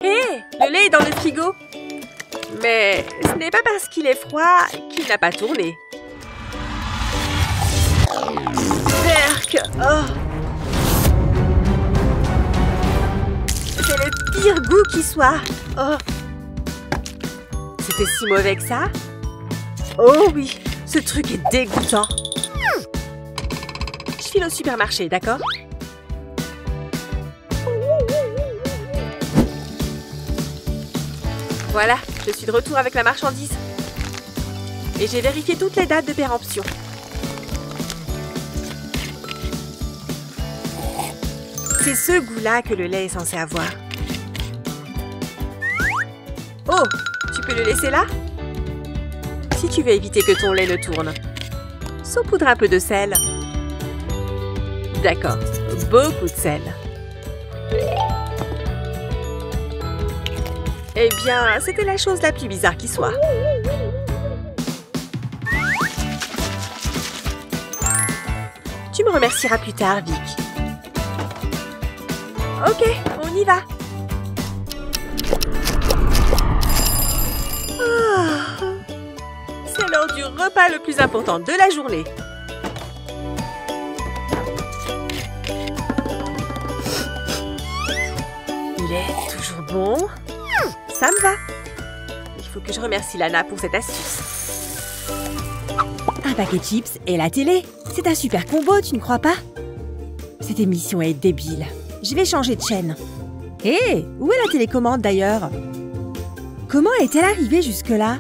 Hé, le lait est dans le frigo. Mais ce n'est pas parce qu'il est froid qu'il n'a pas tourné. Berk, oh. C'est le pire goût qui soit. Oh. C'était si mauvais que ça? Oh oui, ce truc est dégoûtant. Je file au supermarché, d'accord? Voilà, je suis de retour avec la marchandise. Et j'ai vérifié toutes les dates de péremption. C'est ce goût-là que le lait est censé avoir. Oh, tu peux le laisser là? Si tu veux éviter que ton lait ne tourne. Saupoudre un peu de sel. D'accord, beaucoup de sel. Eh bien, c'était la chose la plus bizarre qui soit. Tu me remercieras plus tard, Vic. Ok, on y va. Oh, c'est l'heure du repas le plus important de la journée. Il est toujours bon. Ça me va. Il faut que je remercie Lana pour cette astuce. Un paquet de chips et la télé. C'est un super combo, tu ne crois pas? Cette émission est débile. Je vais changer de chaîne. Hé, où est la télécommande d'ailleurs? Comment est-elle arrivée jusque-là?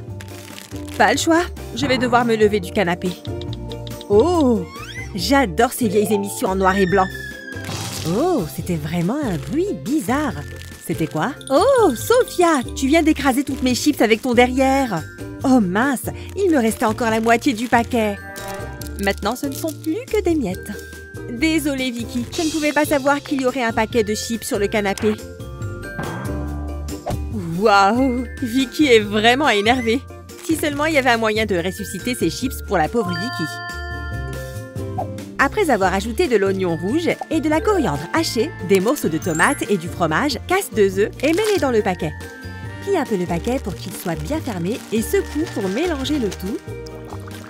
Pas le choix, je vais devoir me lever du canapé. Oh, j'adore ces vieilles émissions en noir et blanc. Oh, c'était vraiment un bruit bizarre. C'était quoi? Oh, Sophia, tu viens d'écraser toutes mes chips avec ton derrière. Oh mince, il me restait encore la moitié du paquet. Maintenant, ce ne sont plus que des miettes. Désolée, Vicky, je ne pouvais pas savoir qu'il y aurait un paquet de chips sur le canapé. Waouh, Vicky est vraiment énervée. Si seulement il y avait un moyen de ressusciter ces chips pour la pauvre Vicky. Après avoir ajouté de l'oignon rouge et de la coriandre hachée, des morceaux de tomates et du fromage, casse 2 œufs et mets-les dans le paquet. Plie un peu le paquet pour qu'il soit bien fermé et secoue pour mélanger le tout.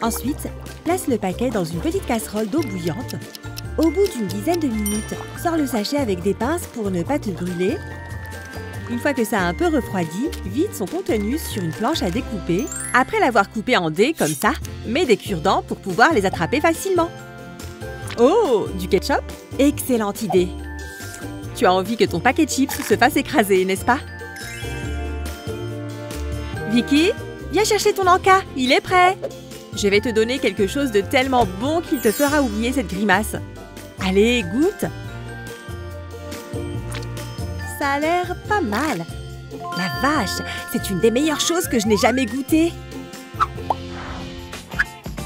Ensuite, place le paquet dans une petite casserole d'eau bouillante. Au bout d'une dizaine de minutes, sors le sachet avec des pinces pour ne pas te brûler. Une fois que ça a un peu refroidi, vide son contenu sur une planche à découper. Après l'avoir coupé en dés comme ça, mets des cure-dents pour pouvoir les attraper facilement. Oh, du ketchup? Excellente idée! Tu as envie que ton paquet de chips se fasse écraser, n'est-ce pas? Vicky, viens chercher ton encas, il est prêt! Je vais te donner quelque chose de tellement bon qu'il te fera oublier cette grimace. Allez, goûte! Ça a l'air pas mal. La vache, c'est une des meilleures choses que je n'ai jamais goûtées.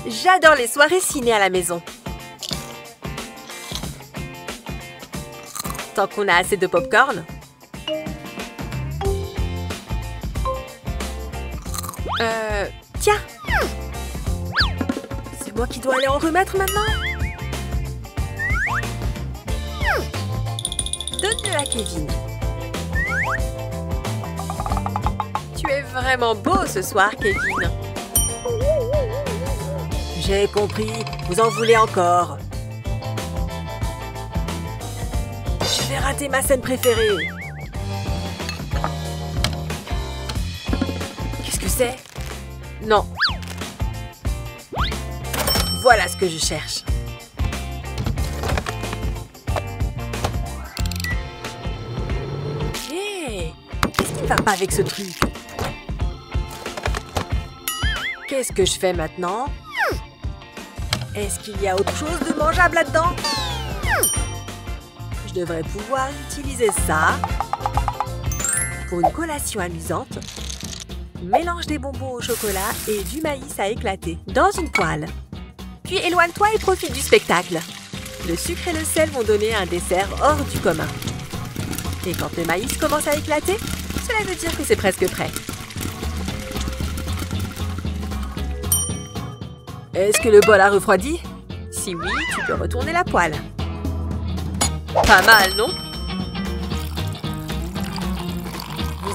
J'adore les soirées ciné à la maison. Tant qu'on a assez de popcorn. Tiens. C'est moi qui dois aller en remettre maintenant. Donne-le à Kevin. Tu es vraiment beau ce soir, Kevin. J'ai compris. Vous en voulez encore. Je vais rater ma scène préférée. Qu'est-ce que c'est? Non. Voilà ce que je cherche. Hé! Qu'est-ce qui ne va pas avec ce truc? Qu'est-ce que je fais maintenant? Est-ce qu'il y a autre chose de mangeable là-dedans? Je devrais pouvoir utiliser ça pour une collation amusante. Mélange des bonbons au chocolat et du maïs à éclater dans une poêle. Puis éloigne-toi et profite du spectacle. Le sucre et le sel vont donner un dessert hors du commun. Et quand le maïs commence à éclater, cela veut dire que c'est presque prêt. Est-ce que le bol a refroidi? Si oui, tu peux retourner la poêle. Pas mal, non?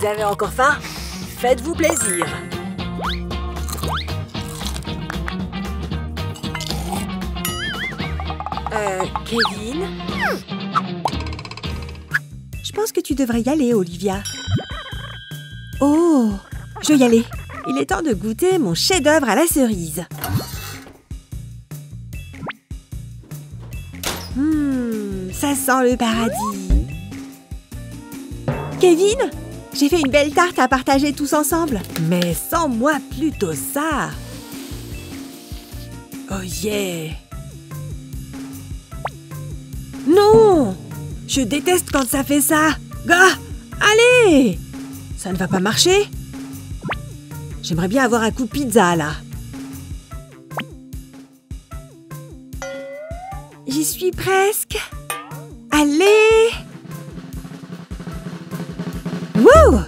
Vous avez encore faim? Faites-vous plaisir. Kevin? Je pense que tu devrais y aller, Olivia. Oh, je vais y aller. Il est temps de goûter mon chef-d'œuvre à la cerise. Ça sent le paradis. Kevin, j'ai fait une belle tarte à partager tous ensemble. Mais sens-moi plutôt ça. Oh yeah! Non! Je déteste quand ça fait ça. Gars, allez! Ça ne va pas marcher? J'aimerais bien avoir un coup de pizza, là. J'y suis presque. Allez! Wouh!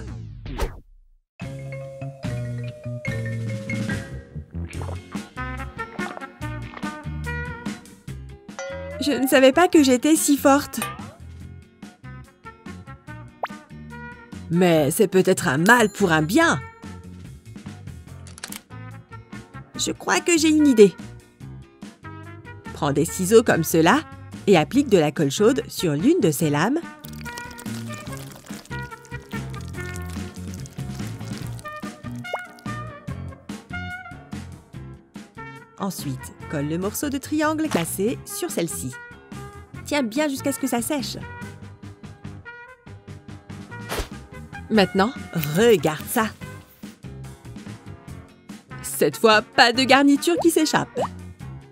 Je ne savais pas que j'étais si forte. Mais c'est peut-être un mal pour un bien. Je crois que j'ai une idée. Prends des ciseaux comme cela et applique de la colle chaude sur l'une de ces lames. Ensuite, colle le morceau de triangle cassé sur celle-ci. Tiens bien jusqu'à ce que ça sèche. Maintenant, regarde ça. Cette fois, pas de garniture qui s'échappe.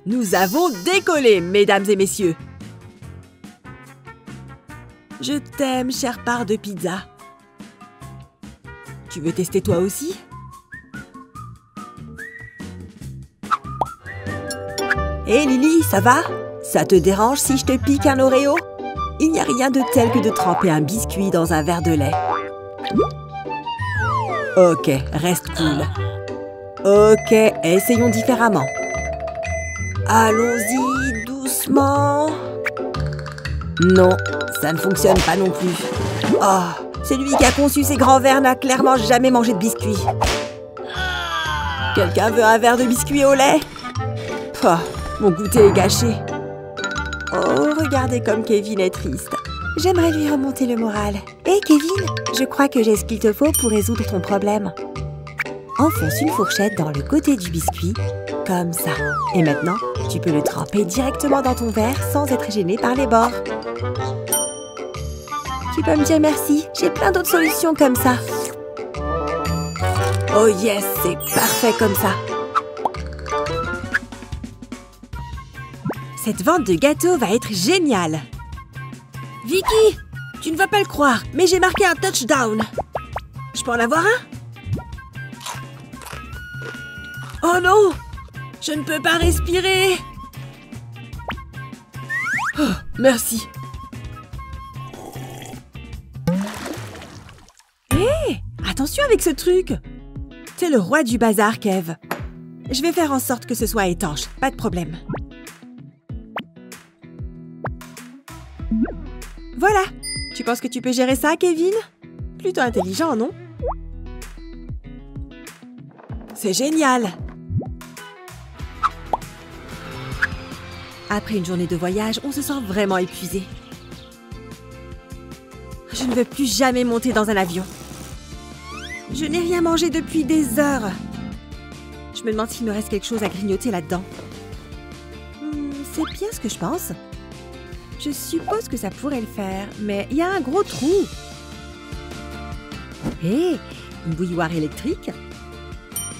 Nous avons décollé, mesdames et messieurs. Je t'aime, chère part de pizza. Tu veux tester toi aussi? Hé Lily, ça va? Ça te dérange si je te pique un Oreo? Il n'y a rien de tel que de tremper un biscuit dans un verre de lait. Ok, reste cool. Ok, essayons différemment. Allons-y, doucement. Non, ça ne fonctionne pas non plus. Oh, celui qui a conçu ces grands verres n'a clairement jamais mangé de biscuit. Quelqu'un veut un verre de biscuit au lait? Oh, mon goûter est gâché. Oh, regardez comme Kevin est triste. J'aimerais lui remonter le moral. Hé, Kevin, je crois que j'ai ce qu'il te faut pour résoudre ton problème. Enfonce une fourchette dans le côté du biscuit, comme ça. Et maintenant, tu peux le tremper directement dans ton verre sans être gêné par les bords. Tu peux me dire merci, j'ai plein d'autres solutions comme ça. Oh yes, c'est parfait comme ça. Cette vente de gâteaux va être géniale. Vicky, tu ne vas pas le croire, mais j'ai marqué un touchdown. Je peux en avoir un? Oh non! Je ne peux pas respirer! Oh, merci. Hé! Attention avec ce truc! T'es le roi du bazar, Kev. Je vais faire en sorte que ce soit étanche, pas de problème. Voilà! Tu penses que tu peux gérer ça, Kevin? Plutôt intelligent, non? C'est génial! Après une journée de voyage, on se sent vraiment épuisé. Je ne veux plus jamais monter dans un avion. Je n'ai rien mangé depuis des heures. Je me demande s'il me reste quelque chose à grignoter là-dedans. C'est bien ce que je pense. Je suppose que ça pourrait le faire, mais il y a un gros trou. Hé, une bouilloire électrique?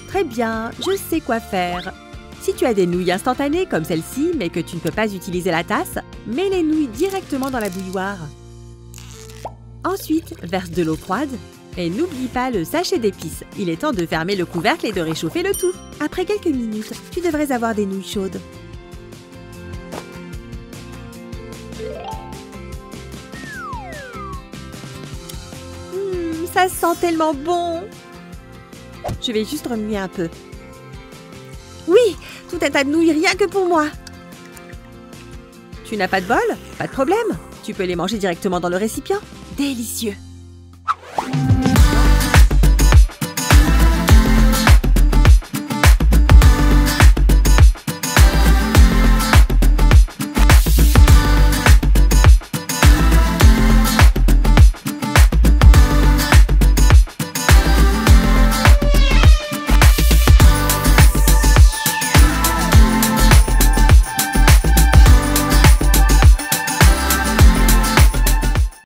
Très bien, je sais quoi faire. Si tu as des nouilles instantanées comme celle-ci, mais que tu ne peux pas utiliser la tasse, mets les nouilles directement dans la bouilloire. Ensuite, verse de l'eau froide et n'oublie pas le sachet d'épices. Il est temps de fermer le couvercle et de réchauffer le tout. Après quelques minutes, tu devrais avoir des nouilles chaudes. Ça sent tellement bon! Je vais juste remuer un peu. Oui, tout un tas de nouilles rien que pour moi. Tu n'as pas de bol? Pas de problème. Tu peux les manger directement dans le récipient. Délicieux.